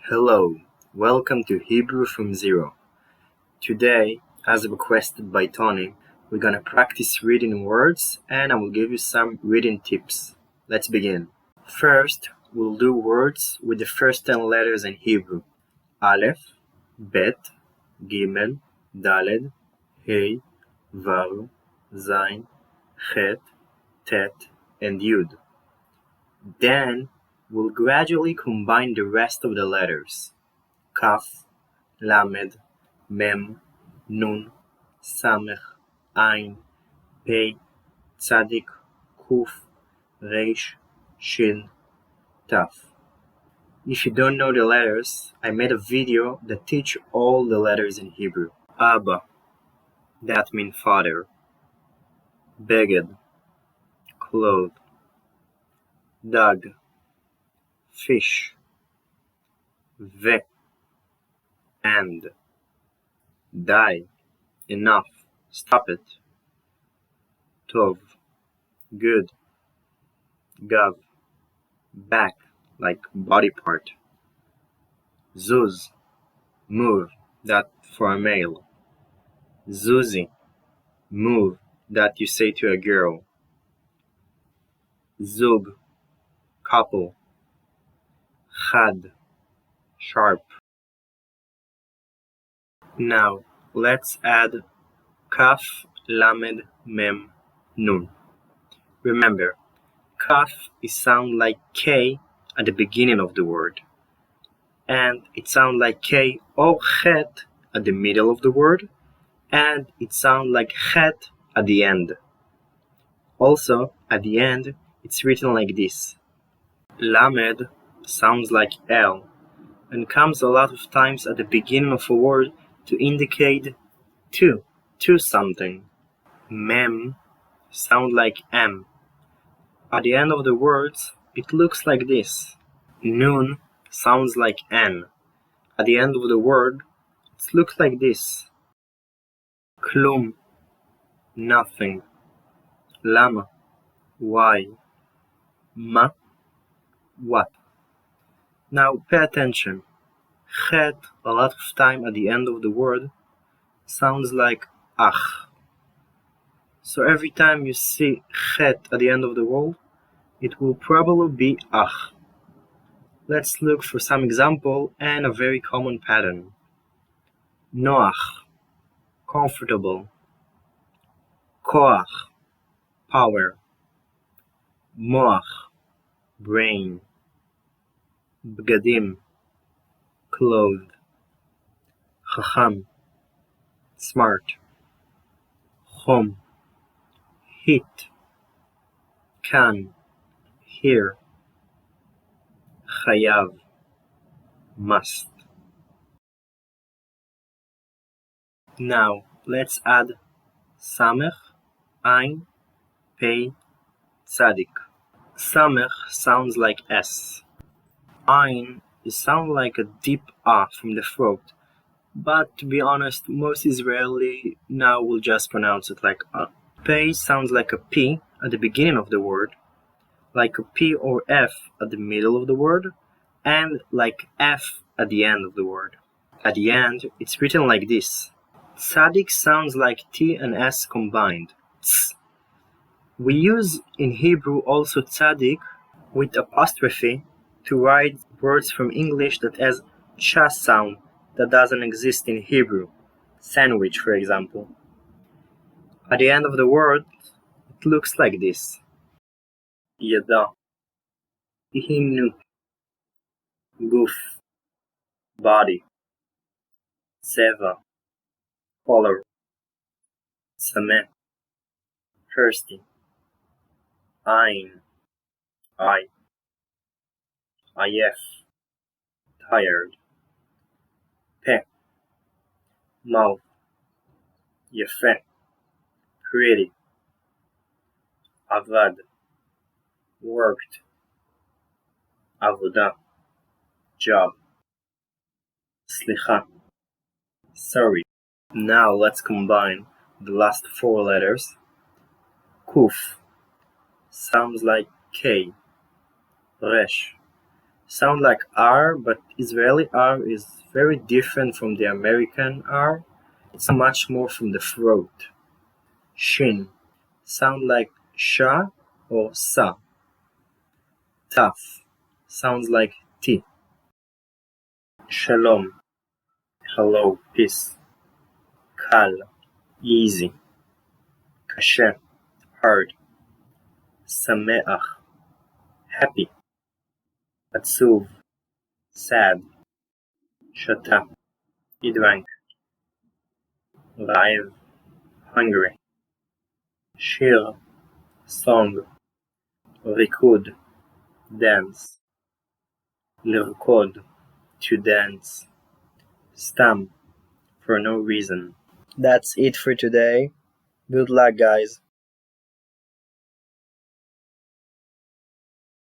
Hello, welcome to Hebrew from Zero. Today, as requested by Tony, we're gonna practice reading words and I will give you some reading tips. Let's begin. First, we'll do words with the first 10 letters in Hebrew. Aleph, Bet, Gimel, Daled, Hey, Vav, Zain, Chet, Tet, and Yud. Then, we'll gradually combine the rest of the letters. Kaf, Lamed, Mem, Nun, Samech, Ain, Pei, Tzadik, Kuf, Reish, Shin, Taf. If you don't know the letters, I made a video that teach all the letters in Hebrew. Abba, that means father. Beged, cloth. Dag, fish. Ve, and. Die, enough, stop it. Tov, good. Gav, back, like body part. Zuz, move, that for a male. Zuzi, move, that you say to a girl. Zug, couple. Chad, sharp. Now, let's add Kaf, Lamed, Mem, Nun. Remember, Kaf it sounds like K at the beginning of the word, and it sounds like K or Chet at the middle of the word, and it sounds like Chet at the end. Also, at the end, it's written like this. Lamed sounds like L, and comes a lot of times at the beginning of a word to indicate to something. Mem sounds like M. At the end of the words, it looks like this. Nun sounds like N. At the end of the word, it looks like this. Klum, nothing. Lama, why. Ma, what. Now pay attention. Chet, a lot of time at the end of the word, sounds like ach. So every time you see chet at the end of the word, it will probably be ach. Let's look for some example and a very common pattern. Noach, comfortable. Koach, power. Moach, brain. Bgadim, clothed. Chacham, smart. Chom, heat. Kan, here. Chayav, must. Now, let's add Samech, Ain, Pei, Tzadik. Samech sounds like S. Ain sounds like a deep A from the throat, but to be honest, most Israeli now will just pronounce it like A. Pei sounds like a P at the beginning of the word, like a P or F at the middle of the word, and like F at the end of the word. At the end, it's written like this. Tzadik sounds like T and S combined. Tz. We use in Hebrew also tzadik with apostrophe to write words from English that has cha sound that doesn't exist in Hebrew. Sandwich, for example. At the end of the word, it looks like this. Yada, hinu, guf, body, seva, color, sameh, thirsty, ain, eye, ayef, tired, peh, mouth, yefeh, pretty, avad, worked, avodah, job, slicha, sorry. Now let's combine the last four letters. Kuf sounds like K. Resh sound like R, but Israeli R is very different from the American R. It's much more from the throat. Shin, sound like Sha or Sa. Taf, sounds like T. Shalom, hello, peace. Kal, easy. Kashe, hard. Sameach, happy. Atzuv, sad. Shata, he drank. Ra'ev, hungry. Shir, song. Rikud, dance. Lirkod, to dance. Stam, for no reason. That's it for today. Good luck, guys.